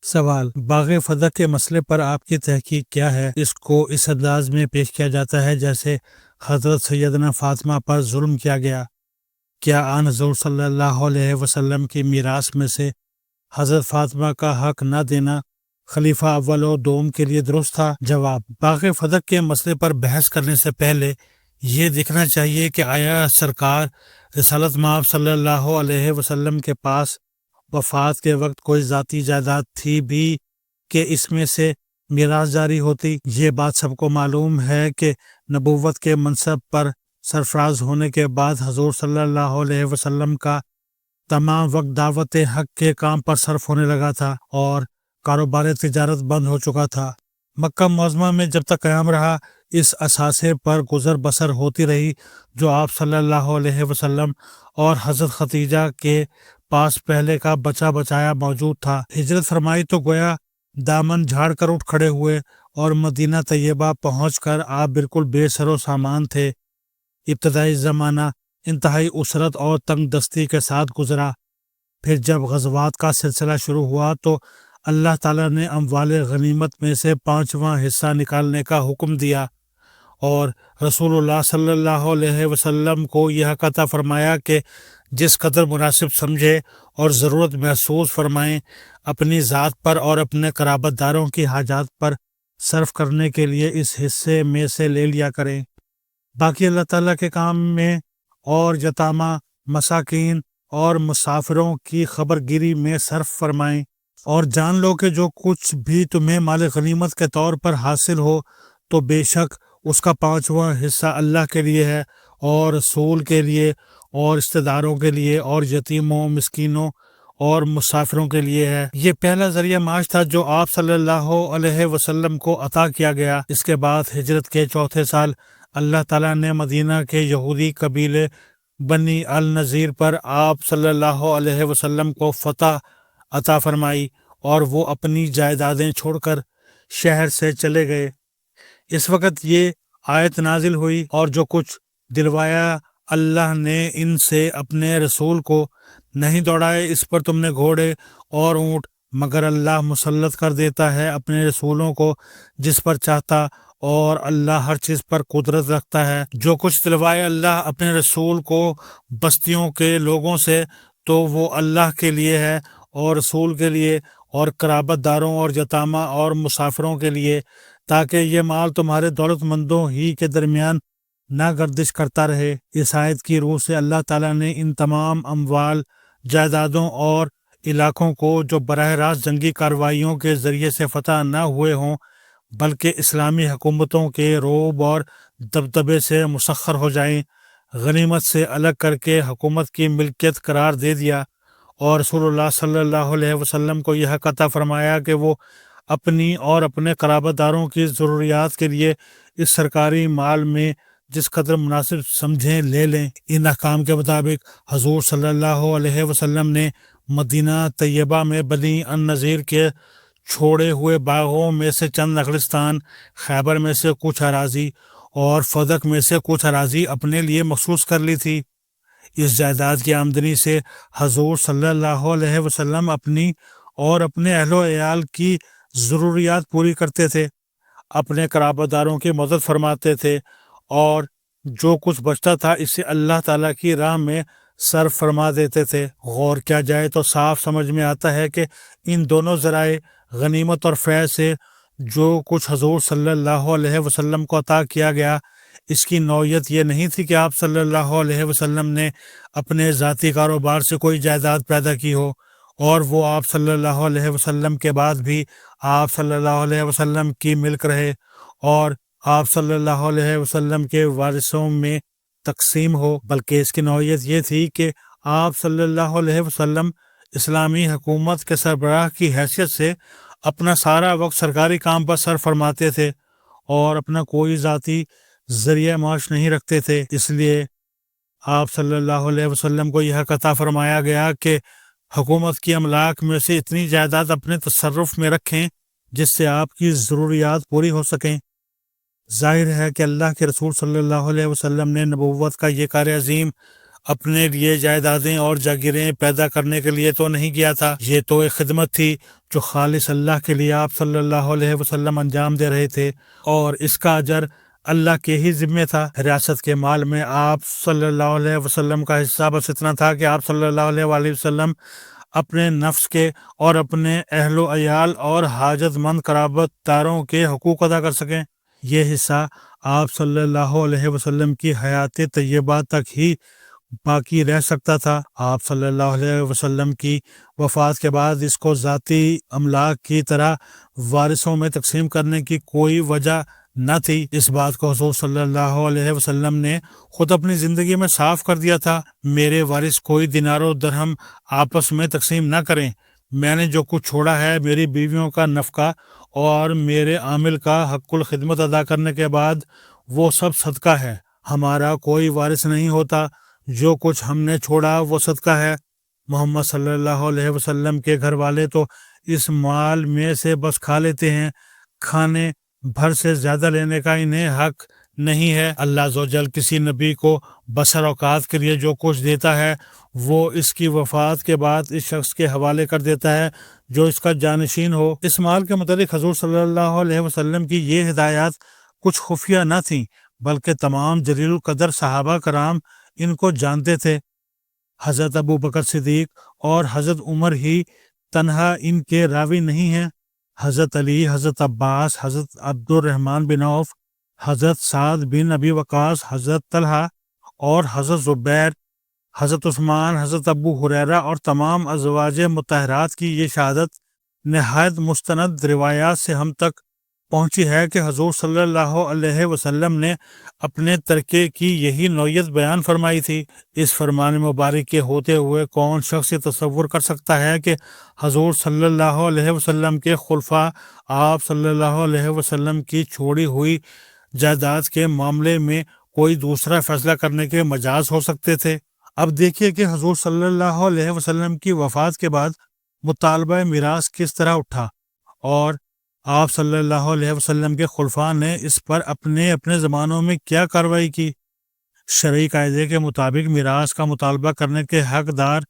سوال: باغ فدق کے مسئلے پر آپ کی تحقیق کیا ہے؟ اس کو اس انداز میں پیش کیا جاتا ہے جیسے حضرت سیدنا فاطمہ پر ظلم کیا گیا۔ کیا آن حضور صلی اللہ علیہ وسلم کی میراث میں سے حضرت فاطمہ کا حق نہ دینا خلیفہ اول و دوم کے لیے درست تھا؟ جواب: باغ فدق کے مسئلے پر بحث کرنے سے پہلے یہ دیکھنا چاہیے کہ آیا سرکار رسالت مآب صلی اللہ علیہ وسلم کے پاس وفات کے وقت کوئی ذاتی جائیداد تھی بھی کہ اس میں سے میراث جاری ہوتی؟ یہ بات سب کو معلوم ہے کہ نبوت کے منصب پر سرفراز ہونے کے بعد حضور صلی اللہ علیہ وسلم کا تمام وقت دعوت حق کے کام پر صرف ہونے لگا تھا اور کاروبار تجارت بند ہو چکا تھا۔ مکہ معظمہ میں جب تک قیام رہا اس اثاثے پر گزر بسر ہوتی رہی جو آپ صلی اللہ علیہ وسلم اور حضرت ختیجہ کے پاس پہلے کا بچا بچایا موجود تھا۔ ہجرت فرمائی تو گویا دامن جھاڑ کر اٹھ کھڑے ہوئے اور مدینہ طیبہ پہنچ کر آپ بالکل بے سر و سامان تھے۔ ابتدائی زمانہ انتہائی اسرت اور تنگ دستی کے ساتھ گزرا۔ پھر جب غزوات کا سلسلہ شروع ہوا تو اللہ تعالیٰ نے اموال غنیمت میں سے 5واں حصہ نکالنے کا حکم دیا اور رسول اللہ صلی اللہ علیہ وسلم کو یہ حق عطا فرمایا کہ جس قدر مناسب سمجھے اور ضرورت محسوس فرمائیں اپنی ذات پر اور اپنے قرابت داروں کی حاجات پر صرف کرنے کے لیے اس حصے میں سے لے لیا کریں۔ باقی اللہ تعالیٰ کے کام میں اور یتامہ، مساکین اور مسافروں کی خبر گیری میں صرف فرمائیں، اور جان لو کہ جو کچھ بھی تمہیں مال غنیمت کے طور پر حاصل ہو تو بے شک اس کا 5واں حصہ اللہ کے لیے ہے اور رسول کے لیے اور رشتہ داروں کے لیے اور یتیموں، مسکینوں اور مسافروں کے لیے ہے۔ یہ پہلا ذریعہ معاش تھا جو آپ صلی اللہ علیہ وسلم کو عطا کیا گیا۔ اس کے بعد ہجرت کے 4تھے سال اللہ تعالیٰ نے مدینہ کے یہودی قبیلے بنی النضیر پر آپ صلی اللہ علیہ وسلم کو فتح عطا فرمائی اور وہ اپنی جائیدادیں چھوڑ کر شہر سے چلے گئے۔ اس وقت یہ آیت نازل ہوئی: اور جو کچھ دلوایا اللہ نے ان سے اپنے رسول کو نہیں دوڑائے اس پر تم نے گھوڑے اور اونٹ، مگر اللہ مسلط کر دیتا ہے اپنے رسولوں کو جس پر چاہتا، اور اللہ ہر چیز پر قدرت رکھتا ہے۔ جو کچھ دلوائے اللہ اپنے رسول کو بستیوں کے لوگوں سے تو وہ اللہ کے لیے ہے اور رسول کے لیے اور قرابت داروں اور یتامہ اور مسافروں کے لیے، تاکہ یہ مال تمہارے دولت مندوں ہی کے درمیان نہ گردش کرتا رہے۔ اس آیت کی روح سے اللہ تعالیٰ نے ان تمام اموال، جائیدادوں اور علاقوں کو جو براہ راست جنگی کارروائیوں کے ذریعے سے فتح نہ ہوئے ہوں بلکہ اسلامی حکومتوں کے رعب اور دبدبے سے مسخر ہو جائیں، غنیمت سے الگ کر کے حکومت کی ملکیت قرار دے دیا، اور رسول اللہ صلی اللہ علیہ وسلم کو یہ حق عطا فرمایا کہ وہ اپنی اور اپنے قرابت داروں کی ضروریات کے لیے اس سرکاری مال میں جس قدر مناسب سمجھیں لے لیں۔ ان احکام کے مطابق حضور صلی اللہ علیہ وسلم نے مدینہ طیبہ میں بنی النضیر کے چھوڑے ہوئے باغوں میں سے چند نخلستان، خیبر میں سے کچھ اراضی اور فدق میں سے کچھ اراضی اپنے لیے مخصوص کر لی تھی۔ اس جائیداد کی آمدنی سے حضور صلی اللہ علیہ وسلم اپنی اور اپنے اہل و عیال کی ضروریات پوری کرتے تھے، اپنے قرابت داروں کی مدد فرماتے تھے اور جو کچھ بچتا تھا اسے اللہ تعالیٰ کی راہ میں صرف فرما دیتے تھے۔ غور کیا جائے تو صاف سمجھ میں آتا ہے کہ ان دونوں ذرائع غنیمت اور فیض سے جو کچھ حضور صلی اللہ علیہ وسلم کو عطا کیا گیا اس کی نوعیت یہ نہیں تھی کہ آپ صلی اللہ علیہ وسلم نے اپنے ذاتی کاروبار سے کوئی جائیداد پیدا کی ہو اور وہ آپ صلی اللہ علیہ وسلم کے بعد بھی آپ صلی اللہ علیہ وسلم کی ملک رہے اور آپ صلی اللہ علیہ وسلم کے وارثوں میں تقسیم ہو، بلکہ اس کی نوعیت یہ تھی کہ آپ صلی اللہ علیہ وسلم اسلامی حکومت کے سربراہ کی حیثیت سے اپنا سارا وقت سرکاری کام پر صرف فرماتے تھے اور اپنا کوئی ذاتی ذریعہ معاش نہیں رکھتے تھے۔ اس لیے آپ صلی اللہ علیہ وسلم کو یہ حق عطا فرمایا گیا کہ حکومت کی املاک میں سے اتنی جائیداد اپنے تصرف میں رکھیں جس سے آپ کی ضروریات پوری ہو سکیں۔ ظاہر ہے کہ اللہ کے رسول صلی اللہ علیہ وسلم نے نبوت کا یہ کار عظیم اپنے لیے جائیدادیں اور جاگیریں پیدا کرنے کے لیے تو نہیں کیا تھا، یہ تو ایک خدمت تھی جو خالص اللہ کے لیے آپ صلی اللہ علیہ وسلم انجام دے رہے تھے، اور اس کا اجر اللہ کے ہی ذمہ تھا۔ ریاست کے مال میں آپ صلی اللہ علیہ وسلم کا حصہ بس اتنا تھا کہ آپ صلی اللہ علیہ وآلہ وسلم اپنے نفس کے اور اپنے اہل و عیال اور حاجت مند قرابت داروں کے حقوق ادا کر سکیں۔ یہ حصہ آپ صلی اللہ علیہ وسلم کی حیات طیبہ تک ہی باقی رہ سکتا تھا۔ آپ صلی اللہ علیہ وسلم کی وفات کے بعد اس کو ذاتی املاک کی طرح وارثوں میں تقسیم کرنے کی کوئی وجہ نہ تھی۔ اس بات کو حضور صلی اللہ علیہ وسلم نے خود اپنی زندگی میں صاف کر دیا تھا، میرے وارث کوئی دینار و درہم آپس میں تقسیم نہ کریں، میں نے جو کچھ چھوڑا ہے میری بیویوں کا نفقہ اور میرے عامل کا حق الخدمت ادا کرنے کے بعد وہ سب صدقہ ہے، ہمارا کوئی وارث نہیں ہوتا، جو کچھ ہم نے چھوڑا وہ صدقہ ہے۔ محمد صلی اللہ علیہ وسلم کے گھر والے تو اس مال میں سے بس کھا لیتے ہیں، کھانے بھر سے زیادہ لینے کا انہیں حق نہیں ہے۔ اللہ عز و جل کسی نبی کو بسر اوقات کے لیے جو کچھ دیتا ہے وہ اس کی وفات کے بعد اس شخص کے حوالے کر دیتا ہے جو اس کا جانشین ہو۔ اس مال کے متعلق حضور صلی اللہ علیہ وسلم کی یہ ہدایات کچھ خفیہ نہ تھیں، بلکہ تمام جلیل القدر صحابہ کرام ان کو جانتے تھے۔ حضرت ابو بکر صدیق اور حضرت عمر ہی تنہا ان کے راوی نہیں ہیں، حضرت علی، حضرت عباس، حضرت عبد الرحمن بن عوف، حضرت سعد بن ابی وقاص، حضرت طلحہ اور حضرت زبیر، حضرت عثمان، حضرت ابو ہریرہ اور تمام ازواج مطہرات کی یہ شہادت نہایت مستند روایات سے ہم تک پہنچی ہے کہ حضور صلی اللہ علیہ وسلم نے اپنے ترکے کی یہی نوعیت بیان فرمائی تھی۔ اس فرمان مبارک کے ہوتے ہوئے کون شخص یہ تصور کر سکتا ہے کہ حضور صلی اللہ علیہ وسلم کے خلفاء آپ صلی اللہ علیہ وسلم کی چھوڑی ہوئی جائیداد کے معاملے میں کوئی دوسرا فیصلہ کرنے کے مجاز ہو سکتے تھے؟ اب دیکھیے کہ حضور صلی اللہ علیہ وسلم کی وفات کے بعد مطالبہ میراث کس طرح اٹھا، اور آپ صلی اللہ علیہ وسلم کے خلفاء نے اس پر اپنے اپنے زمانوں میں کیا کارروائی کی۔ شرعی قاعدے کے مطابق میراث کا مطالبہ کرنے کے حقدار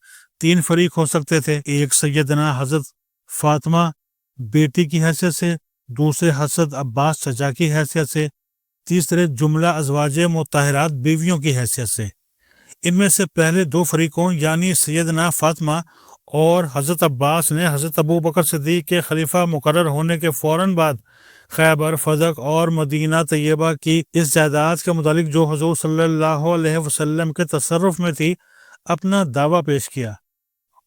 3 فریق ہو سکتے تھے، ایک سیدنا حضرت فاطمہ بیٹی کی حیثیت سے، دوسرے حضرت عباس چچا کی حیثیت سے، تیسرے جملہ ازواج مطہرات بیویوں کی حیثیت سے۔ ان میں سے پہلے 2 فریقوں یعنی سیدنا فاطمہ اور حضرت عباس نے حضرت ابو بکر صدیق کے خلیفہ مقرر ہونے کے فوراً بعد خیبر، فدق اور مدینہ طیبہ کی اس جائیداد کے متعلق جو حضور صلی اللہ علیہ وسلم کے تصرف میں تھی اپنا دعویٰ پیش کیا،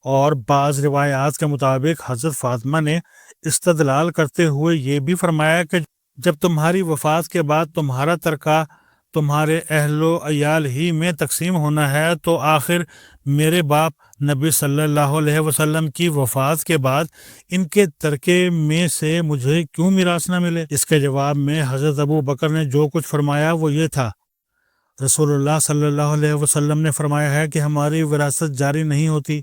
اور بعض روایات کے مطابق حضرت فاطمہ نے استدلال کرتے ہوئے یہ بھی فرمایا کہ جب تمہاری وفات کے بعد تمہارا ترکہ تمہارے اہل و عیال ہی میں تقسیم ہونا ہے تو آخر میرے باپ نبی صلی اللہ علیہ وسلم کی وفات کے بعد ان کے ترکے میں سے مجھے کیوں میراث نہ ملے؟ اس کے جواب میں حضرت ابو بکر نے جو کچھ فرمایا وہ یہ تھا، رسول اللہ صلی اللہ علیہ وسلم نے فرمایا ہے کہ ہماری وراثت جاری نہیں ہوتی،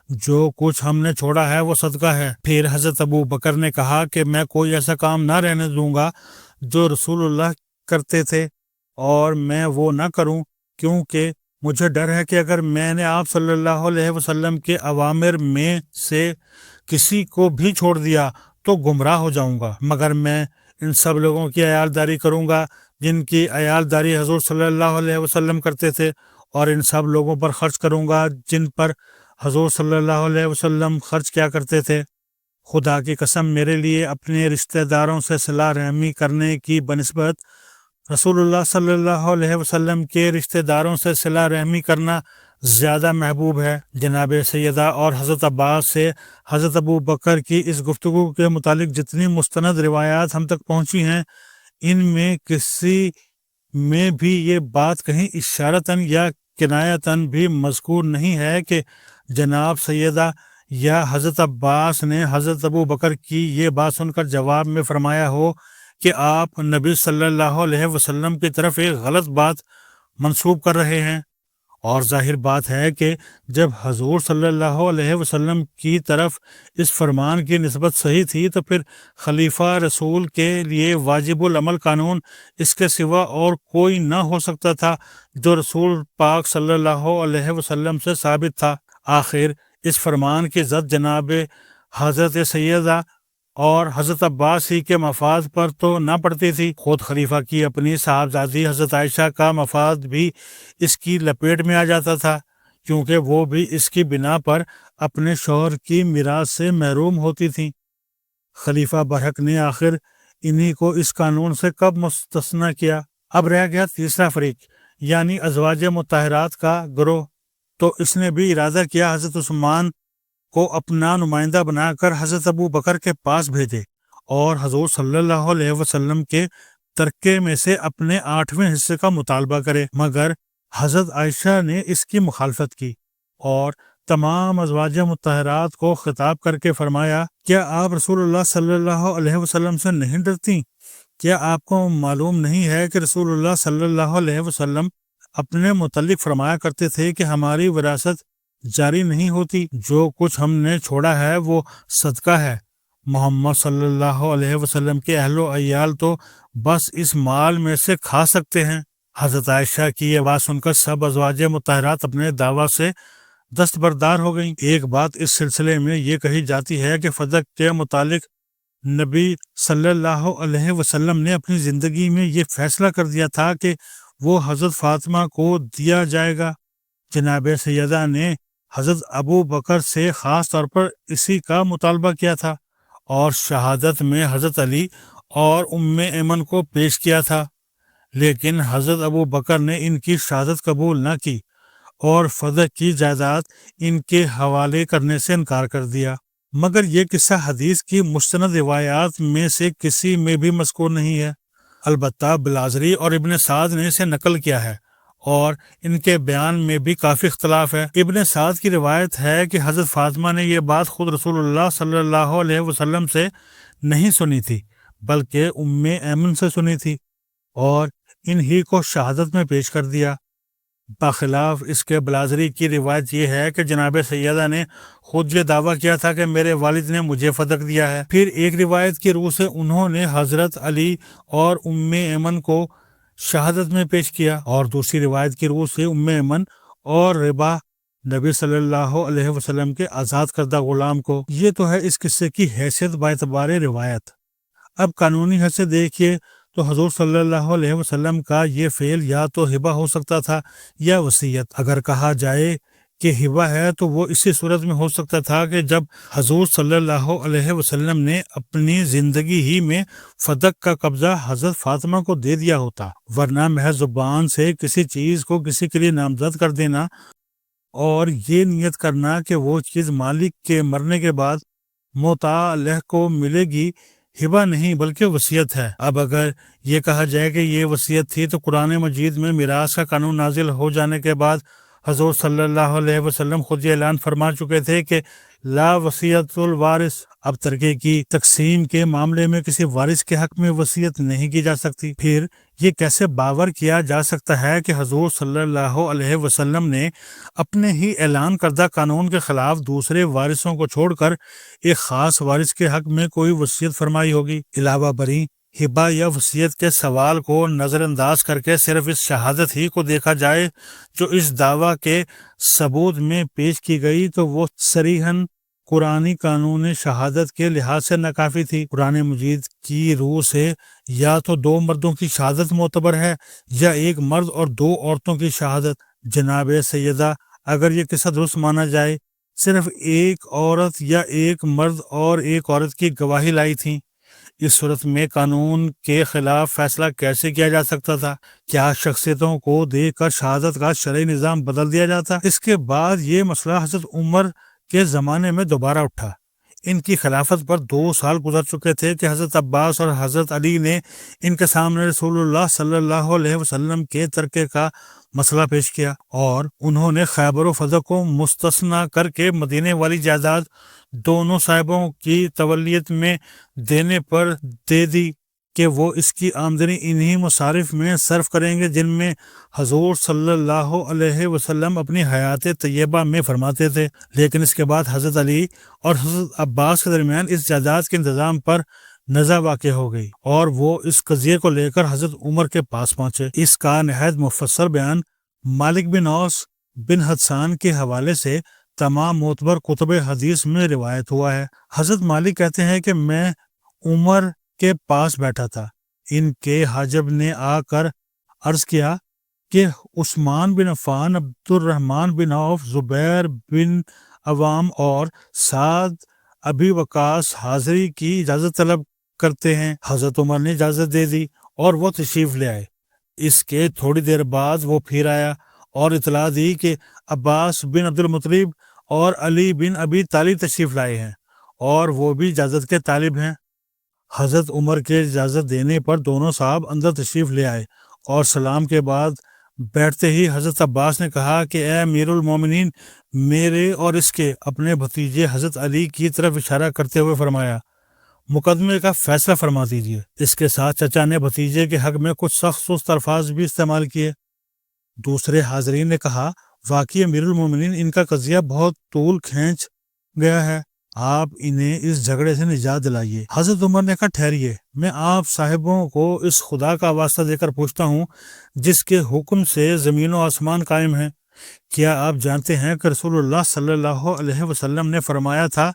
جو کچھ ہم نے چھوڑا ہے وہ صدقہ ہے۔ پھر حضرت ابو بکر نے کہا کہ میں کوئی ایسا کام نہ رہنے دوں گا جو رسول اللہ کرتے تھے، اور میں وہ نہ کروں، کیونکہ مجھے ڈر ہے کہ اگر میں نے آپ صلی اللہ علیہ وسلم کے اوامر میں سے کسی کو بھی چھوڑ دیا تو گمراہ ہو جاؤں گا، مگر میں ان سب لوگوں کی عیالداری کروں گا جن کی عیالداری حضور صلی اللہ علیہ وسلم کرتے تھے، اور ان سب لوگوں پر خرچ کروں گا جن پر حضور صلی اللہ علیہ وسلم خرچ کیا کرتے تھے۔ خدا کی قسم، میرے لیے اپنے رشتہ داروں سے صلہ رحمی کرنے کی بنسبت رسول اللہ صلی اللہ علیہ وسلم کے رشتہ داروں سے صلہ رحمی کرنا زیادہ محبوب ہے۔ جناب سیدہ اور حضرت عباس سے حضرت ابو بکر کی اس گفتگو کے متعلق جتنی مستند روایات ہم تک پہنچی ہیں، ان میں کسی میں بھی یہ بات کہیں اشارتاً یا کنایتاً بھی مذکور نہیں ہے کہ جناب سیدہ یا حضرت عباس نے حضرت ابو بکر کی یہ بات سن کر جواب میں فرمایا ہو کہ آپ نبی صلی اللہ علیہ وسلم کی طرف ایک غلط بات منسوب کر رہے ہیں، اور ظاہر بات ہے کہ جب حضور صلی اللہ علیہ وسلم کی طرف اس فرمان کی نسبت صحیح تھی تو پھر خلیفہ رسول کے لیے واجب العمل قانون اس کے سوا اور کوئی نہ ہو سکتا تھا جو رسول پاک صلی اللہ علیہ وسلم سے ثابت تھا۔ آخر اس فرمان کی زد جناب حضرت سیدہ اور حضرت عباس ہی کے مفاد پر تو نہ پڑتی تھی، خود خلیفہ کی اپنی صاحبزادی حضرت عائشہ کا مفاد بھی اس کی لپیٹ میں آ جاتا تھا، کیونکہ وہ بھی اس کی بنا پر اپنے شوہر کی میراث سے محروم ہوتی تھیں۔ خلیفہ برحق نے آخر انہی کو اس قانون سے کب مستثنیٰ کیا؟ اب رہ گیا تیسرا فریق، یعنی ازواج مطہرات کا گروہ، تو اس نے بھی ارادہ کیا حضرت عثمان کو اپنا نمائندہ بنا کر حضرت ابو بکر کے پاس بھیجے اور حضور صلی اللہ علیہ وسلم کے ترکے میں سے اپنے 8ویں حصے کا مطالبہ کرے، مگر حضرت عائشہ نے اس کی مخالفت کی اور تمام ازواج مطہرات کو خطاب کر کے فرمایا، کیا آپ رسول اللہ صلی اللہ علیہ وسلم سے نہیں ڈرتی؟ کیا آپ کو معلوم نہیں ہے کہ رسول اللہ صلی اللہ علیہ وسلم اپنے متعلق فرمایا کرتے تھے کہ ہماری وراثت جاری نہیں ہوتی، جو کچھ ہم نے چھوڑا ہے وہ صدقہ ہے، محمد صلی اللہ علیہ وسلم کے اہل و عیال تو بس اس مال میں سے کھا سکتے ہیں۔ حضرت عائشہ کی یہ بات سن کر سب ازواج مطہرات اپنے دعویٰ سے دستبردار ہو گئیں۔ ایک بات اس سلسلے میں یہ کہی جاتی ہے کہ فدق کے متعلق نبی صلی اللہ علیہ وسلم نے اپنی زندگی میں یہ فیصلہ کر دیا تھا کہ وہ حضرت فاطمہ کو دیا جائے گا۔ جناب سیدہ نے حضرت ابو بکر سے خاص طور پر اسی کا مطالبہ کیا تھا اور شہادت میں حضرت علی اور ام ایمن کو پیش کیا تھا، لیکن حضرت ابو بکر نے ان کی شہادت قبول نہ کی اور فدق کی جائیداد ان کے حوالے کرنے سے انکار کر دیا۔ مگر یہ قصہ حدیث کی مستند روایات میں سے کسی میں بھی مذکور نہیں ہے، البتہ بلازری اور ابن سعد نے اسے نقل کیا ہے اور ان کے بیان میں بھی کافی اختلاف ہے۔ ابن سعد کی روایت ہے کہ حضرت فاطمہ نے یہ بات خود رسول اللہ صلی اللہ علیہ وسلم سے نہیں سنی تھی بلکہ ام ایمن سے سنی تھی اور انہی کو شہادت میں پیش کر دیا۔ بخلاف اس کے بلازری کی روایت یہ ہے کہ جناب سیدہ نے خود یہ دعویٰ کیا تھا کہ میرے والد نے مجھے فدق دیا ہے۔ پھر ایک روایت کی روح سے انہوں نے حضرت علی اور ام ایمن کو شہادت میں پیش کیا اور دوسری روایت کی روح سے ام ایمن اور ربا نبی صلی اللہ علیہ وسلم کے آزاد کردہ غلام کو۔ یہ تو ہے اس قصے کی حیثیت باعتبار روایت۔ اب قانونی حد سے دیکھیے تو حضور صلی اللہ علیہ وسلم کا یہ فعل یا تو ہبہ ہو سکتا تھا یا وصیت۔ اگر کہا جائے کہ ہبہ ہے تو وہ اسی صورت میں ہو سکتا تھا کہ جب حضور صلی اللہ علیہ وسلم نے اپنی زندگی ہی میں فدق کا قبضہ حضرت فاطمہ کو دے دیا ہوتا، ورنہ محض زبان سے کسی چیز کو کسی کے لیے نامزد کر دینا اور یہ نیت کرنا کہ وہ چیز مالک کے مرنے کے بعد مطاع لہ کو ملے گی، ہبہ نہیں بلکہ وصیت ہے۔ اب اگر یہ کہا جائے کہ یہ وصیت تھی تو قرآن مجید میں میراث کا قانون نازل ہو جانے کے بعد حضور صلی اللہ علیہ وسلم خود یہ اعلان فرما چکے تھے کہ لا وصیت الوارث، اب ترکے کی تقسیم کے معاملے میں کسی وارث کے حق میں وصیت نہیں کی جا سکتی۔ پھر یہ کیسے باور کیا جا سکتا ہے کہ حضور صلی اللہ علیہ وسلم نے اپنے ہی اعلان کردہ قانون کے خلاف دوسرے وارثوں کو چھوڑ کر ایک خاص وارث کے حق میں کوئی وصیت فرمائی ہوگی؟ علاوہ بری ہبہ یا وصیت کے سوال کو نظر انداز کر کے صرف اس شہادت ہی کو دیکھا جائے جو اس دعویٰ کے ثبوت میں پیش کی گئی تو وہ صریحاً قرآنی قانون شہادت کے لحاظ سے ناکافی تھی۔ قرآن مجید کی روح سے یا تو 2 مردوں کی شہادت معتبر ہے یا ایک مرد اور 2 عورتوں کی شہادت۔ جناب سیدہ اگر یہ قصہ درست مانا جائے صرف ایک عورت یا ایک مرد اور ایک عورت کی گواہی لائی تھی، اس صورت میں قانون کے خلاف فیصلہ کیسے کیا جا سکتا تھا؟ کیا شخصیتوں کو دیکھ کر شہادت کا شرعی نظام بدل دیا جاتا؟ اس کے بعد یہ مسئلہ حضرت عمر کے زمانے میں دوبارہ اٹھا۔ ان کی خلافت پر 2 سال گزر چکے تھے کہ حضرت عباس اور حضرت علی نے ان کے سامنے رسول اللہ صلی اللہ علیہ وسلم کے ترکے کا مسئلہ پیش کیا اور انہوں نے خیبر و فدق کو مستثنیٰ کر کے مدینے والی جائیداد دونوں صاحبوں کی تولیت میں دینے پر دے دی۔ کہ وہ اس کی آمدنی انہی مصارف میں صرف کریں گے جن میں حضور صلی اللہ علیہ وسلم اپنی حیات طیبہ میں فرماتے تھے۔ لیکن اس کے بعد حضرت علی اور حضرت عباس کے درمیان اس جائیداد کے انتظام پر نزاع واقع ہو گئی اور وہ اس قضیے کو لے کر حضرت عمر کے پاس پہنچے۔ اس کا نہایت مفصل بیان مالک بن اوس بن حدثان کے حوالے سے تمام معتبر کتب حدیث میں روایت ہوا ہے۔ حضرت مالک کہتے ہیں کہ میں عمر کے پاس بیٹھا تھا، ان کے حاجب نے آ کر عرض کیا کہ عثمان بن عفان، عبد الرحمن بن عوف، زبیر بن عوام اور سعد ابی وقاص حاضری کی اجازت طلب کرتے ہیں۔ حضرت عمر نے اجازت دے دی اور وہ تشریف لے آئے۔ اس کے تھوڑی دیر بعد وہ پھر آیا اور اطلاع دی کہ عباس بن عبد المطلب اور علی بن ابی طالب تشریف لائے ہیں اور وہ بھی اجازت کے طالب ہیں۔ حضرت عمر کے اجازت دینے پر دونوں صاحب اندر تشریف لے آئے اور سلام کے بعد بیٹھتے ہی حضرت عباس نے کہا کہ اے امیر المومنین، میرے اور اس کے اپنے بھتیجے حضرت علی کی طرف اشارہ کرتے ہوئے فرمایا، مقدمے کا فیصلہ فرما دیجیے۔ اس کے ساتھ چچا نے بھتیجے کے حق میں کچھ سخت سست الفاظ بھی استعمال کیے۔ دوسرے حاضرین نے کہا، واقعی امیر المومنین، ان کا قضیہ بہت طول کھینچ گیا ہے، آپ انہیں اس جھگڑے سے نجات دلائیے۔ حضرت عمر نے کہا، ٹھہریے، میں آپ صاحبوں کو اس خدا کا واسطہ دے کر پوچھتا ہوں جس کے حکم سے زمین و آسمان قائم ہیں، کیا آپ جانتے ہیں کہ رسول اللہ صلی اللہ علیہ وسلم نے فرمایا تھا،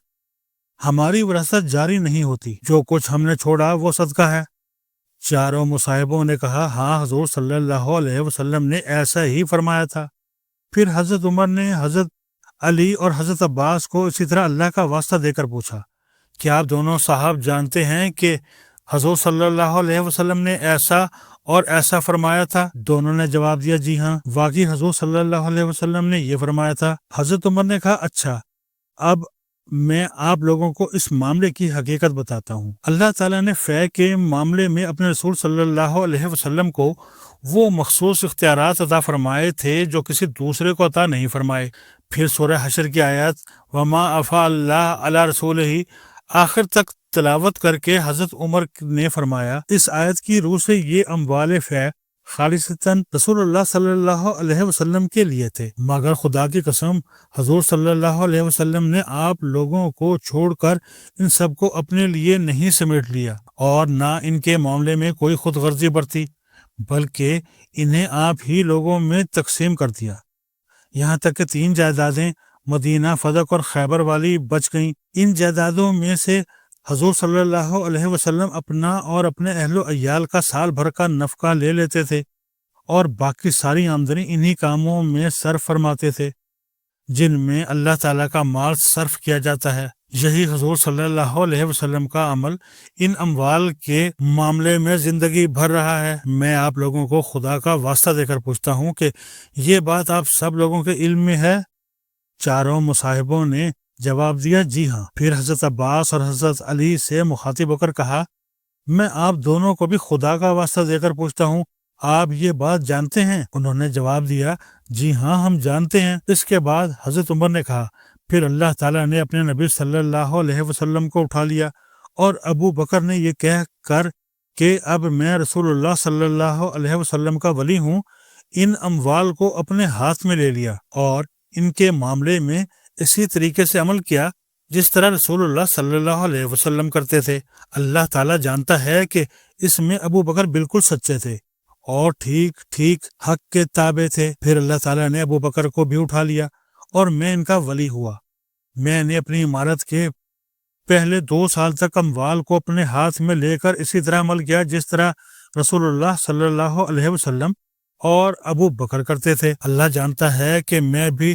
ہماری وراثت جاری نہیں ہوتی، جو کچھ ہم نے چھوڑا وہ صدقہ ہے؟ چاروں مصاحبوں نے کہا، ہاں، حضور صلی اللہ علیہ وسلم نے ایسا ہی فرمایا تھا۔ پھر حضرت عمر نے حضرت علی اور حضرت عباس کو اسی طرح اللہ کا واسطہ دے کر پوچھا، کیا آپ دونوں صاحب جانتے ہیں کہ حضور صلی اللہ علیہ وسلم نے ایسا اور ایسا فرمایا تھا؟ دونوں نے جواب دیا، جی ہاں، واقعی حضور صلی اللہ علیہ وسلم نے یہ فرمایا تھا۔ حضرت عمر نے کہا، اچھا، اب میں آپ لوگوں کو اس معاملے کی حقیقت بتاتا ہوں۔ اللہ تعالیٰ نے فے کے معاملے میں اپنے رسول صلی اللہ علیہ وسلم کو وہ مخصوص اختیارات عطا فرمائے تھے جو کسی دوسرے کو عطا نہیں فرمائے۔ پھر سورہ حشر کی آیت وما افاء اللہ علی رسولہ آخر تک تلاوت کر کے حضرت عمر نے فرمایا، اس آیت کی روح سے یہ اموال فے خالصتاً رسول اللہ صلی اللہ علیہ وسلم کے لیے تھے، مگر خدا کی قسم حضور صلی اللہ علیہ وسلم نے آپ لوگوں کو چھوڑ کر ان سب کو اپنے لیے نہیں سمیٹ لیا اور نہ ان کے معاملے میں کوئی خود غرضی برتی، بلکہ انہیں آپ ہی لوگوں میں تقسیم کر دیا، یہاں تک کہ 3 جائیدادیں مدینہ، فدق اور خیبر والی بچ گئیں۔ ان جائیدادوں میں سے حضور صلی اللہ علیہ وسلم اپنا اور اپنے اہل و عیال کا سال بھر کا نفقہ لے لیتے تھے اور باقی ساری آمدنی انہی کاموں میں صرف فرماتے تھے جن میں اللہ تعالیٰ کا مال صرف کیا جاتا ہے۔ یہی حضور صلی اللہ علیہ وسلم کا عمل ان اموال کے معاملے میں زندگی بھر رہا ہے۔ میں آپ لوگوں کو خدا کا واسطہ دے کر پوچھتا ہوں کہ یہ بات آپ سب لوگوں کے علم میں ہے؟ چاروں مصاحبوں نے جواب دیا، جی ہاں۔ پھر حضرت عباس اور حضرت علی سے مخاطب ہو کر کہا، میں آپ دونوں کو بھی خدا کا واسطہ دے کر پوچھتا ہوں، آپ یہ بات جانتے ہیں؟ انہوں نے جواب دیا، جی ہاں، ہم جانتے ہیں۔ اس کے بعد حضرت عمر نے کہا، پھر اللہ تعالیٰ نے اپنے نبی صلی اللہ علیہ وسلم کو اٹھا لیا اور ابو بکر نے یہ کہہ کر کہ اب میں رسول اللہ صلی اللہ علیہ وسلم کا ولی ہوں، ان اموال کو اپنے ہاتھ میں لے لیا اور ان کے معاملے میں اسی طریقے سے عمل کیا جس طرح رسول اللہ صلی اللہ علیہ وسلم کرتے تھے۔ اللہ تعالیٰ جانتا ہے کہ اس میں ابو بکر بالکل سچے تھے اور ٹھیک ٹھیک حق کے تابع تھے۔ پھر اللہ تعالیٰ نے ابو بکر کو بھی اٹھا لیا اور میں ان کا ولی ہوا۔ میں نے اپنی عمارت کے پہلے 2 سال تک اموال کو اپنے ہاتھ میں لے کر اسی طرح عمل کیا جس طرح رسول اللہ صلی اللہ علیہ وسلم اور ابو بکر کرتے تھے۔ اللہ جانتا ہے کہ میں بھی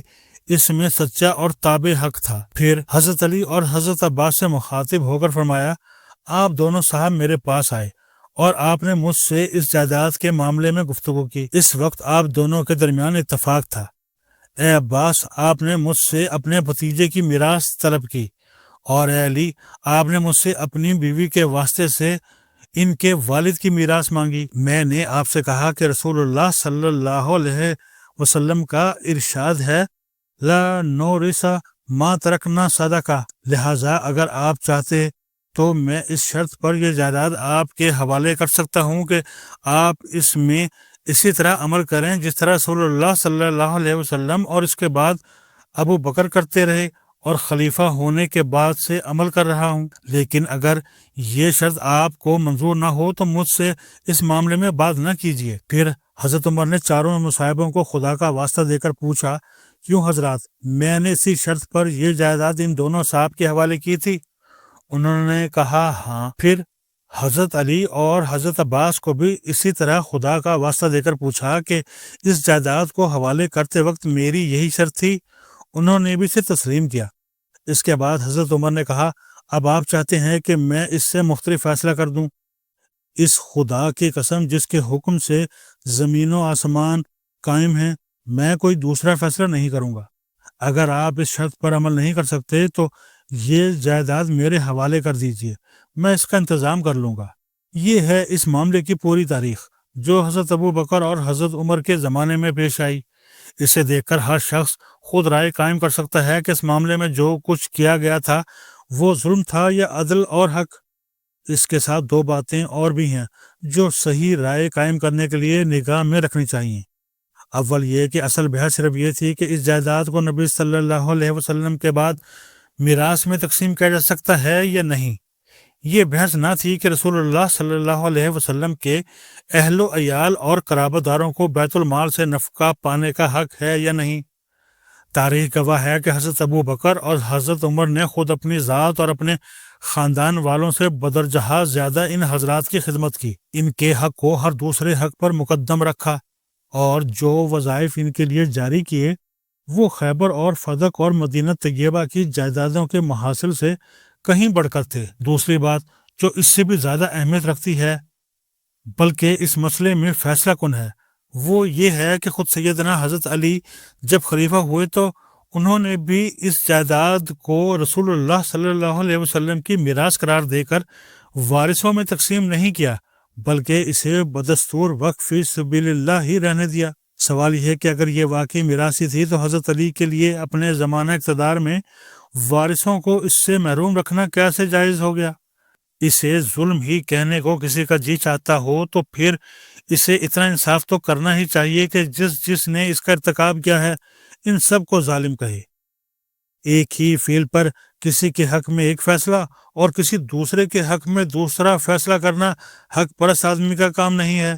اس میں سچا اور تابع حق تھا۔ پھر حضرت علی اور حضرت عباس سے مخاطب ہو کر فرمایا، آپ دونوں صاحب میرے پاس آئے اور آپ نے مجھ سے اس جائیداد کے معاملے میں گفتگو کی۔ اس وقت آپ دونوں کے درمیان اتفاق تھا۔ اے عباس، آپ نے مجھ سے اپنے بھتیجے کی میراث طلب کی، اور اے علی، آپ نے مجھ سے اپنی بیوی کے واسطے سے ان کے والد کی میراث مانگی۔ میں نے آپ سے کہا کہ رسول اللہ صلی اللہ علیہ وسلم کا ارشاد ہے، لا نورث ما ترکنا صدقہ، لہٰذا اگر آپ چاہتے تو میں اس شرط پر یہ جائیداد آپ کے حوالے کر سکتا ہوں کہ آپ اس میں اسی طرح عمل کریں جس طرح رسول اللہ صلی اللہ علیہ وسلم اور اس کے بعد ابو بکر کرتے رہے اور خلیفہ ہونے کے بعد سے عمل کر رہا ہوں۔ لیکن اگر یہ شرط آپ کو منظور نہ ہو تو مجھ سے اس معاملے میں بات نہ کیجیے۔ پھر حضرت عمر نے چاروں مصاحبوں کو خدا کا واسطہ دے کر پوچھا، کیوں حضرات، میں نے اسی شرط پر یہ جائیداد ان دونوں صاحب کے حوالے کی تھی؟ انہوں نے کہا ہاں۔ پھر حضرت علی اور حضرت عباس کو بھی اسی طرح خدا کا واسطہ دے کر پوچھا کہ اس جائیداد کو حوالے کرتے وقت میری یہی شرط تھی؟ انہوں نے بھی اسے تسلیم کیا۔ اس کے بعد حضرت عمر نے کہا، اب آپ چاہتے ہیں کہ میں اس سے مختلف فیصلہ کر دوں؟ اس خدا کی قسم جس کے حکم سے زمین و آسمان قائم ہیں، میں کوئی دوسرا فیصلہ نہیں کروں گا۔ اگر آپ اس شرط پر عمل نہیں کر سکتے تو یہ جائیداد میرے حوالے کر دیجیے، میں اس کا انتظام کر لوں گا۔ یہ ہے اس معاملے کی پوری تاریخ جو حضرت ابو بکر اور حضرت عمر کے زمانے میں پیش آئی۔ اسے دیکھ کر ہر شخص خود رائے قائم کر سکتا ہے کہ اس معاملے میں جو کچھ کیا گیا تھا وہ ظلم تھا یا عدل اور حق۔ اس کے ساتھ دو باتیں اور بھی ہیں جو صحیح رائے قائم کرنے کے لیے نگاہ میں رکھنی چاہیے۔ اول یہ کہ اصل بحث صرف یہ تھی کہ اس جائیداد کو نبی صلی اللہ علیہ وسلم کے بعد میراث میں تقسیم کیا جا سکتا ہے یا نہیں۔ یہ بحث نہ تھی کہ رسول اللہ صلی اللہ علیہ وسلم کے اہل و عیال اور قرابت داروں کو بیت المال سے نفقہ پانے کا حق ہے یا نہیں۔ تاریخ گواہ ہے کہ حضرت ابو بکر اور حضرت عمر نے خود اپنی ذات اور اپنے خاندان والوں سے بدرجہ زیادہ ان حضرات کی خدمت کی، ان کے حق کو ہر دوسرے حق پر مقدم رکھا، اور جو وظائف ان کے لیے جاری کیے وہ خیبر اور فدق اور مدینہ طیبہ کی جائیدادوں کے محاصل سے کہیں بڑھ کر تھے۔ دوسری بات جو اس سے بھی زیادہ اہمیت رکھتی ہے بلکہ اس مسئلے میں فیصلہ کن ہے، وہ یہ ہے کہ خود سیدنا حضرت علی جب خلیفہ ہوئے تو انہوں نے بھی اس جائیداد کو رسول اللہ صلی اللہ علیہ وسلم کی میراث قرار دے کر وارثوں میں تقسیم نہیں کیا، بلکہ اسے بدستور وقف فی سبیل اللہ ہی رہنے دیا۔ سوال یہ ہے کہ اگر یہ واقعی میراثی تھی تو حضرت علی کے لیے اپنے زمانہ اقتدار میں وارثوں کو اس سے محروم رکھنا کیسے جائز ہو گیا؟ اسے ظلم ہی کہنے کو کسی کا جی چاہتا ہو تو پھر اسے اتنا انصاف تو کرنا ہی چاہیے کہ جس نے اس کا ارتکاب کیا ہے ان سب کو ظالم کہے۔ ایک ہی فعل پر کسی کے حق میں ایک فیصلہ اور کسی دوسرے کے حق میں دوسرا فیصلہ کرنا حق پرست آدمی کا کام نہیں ہے۔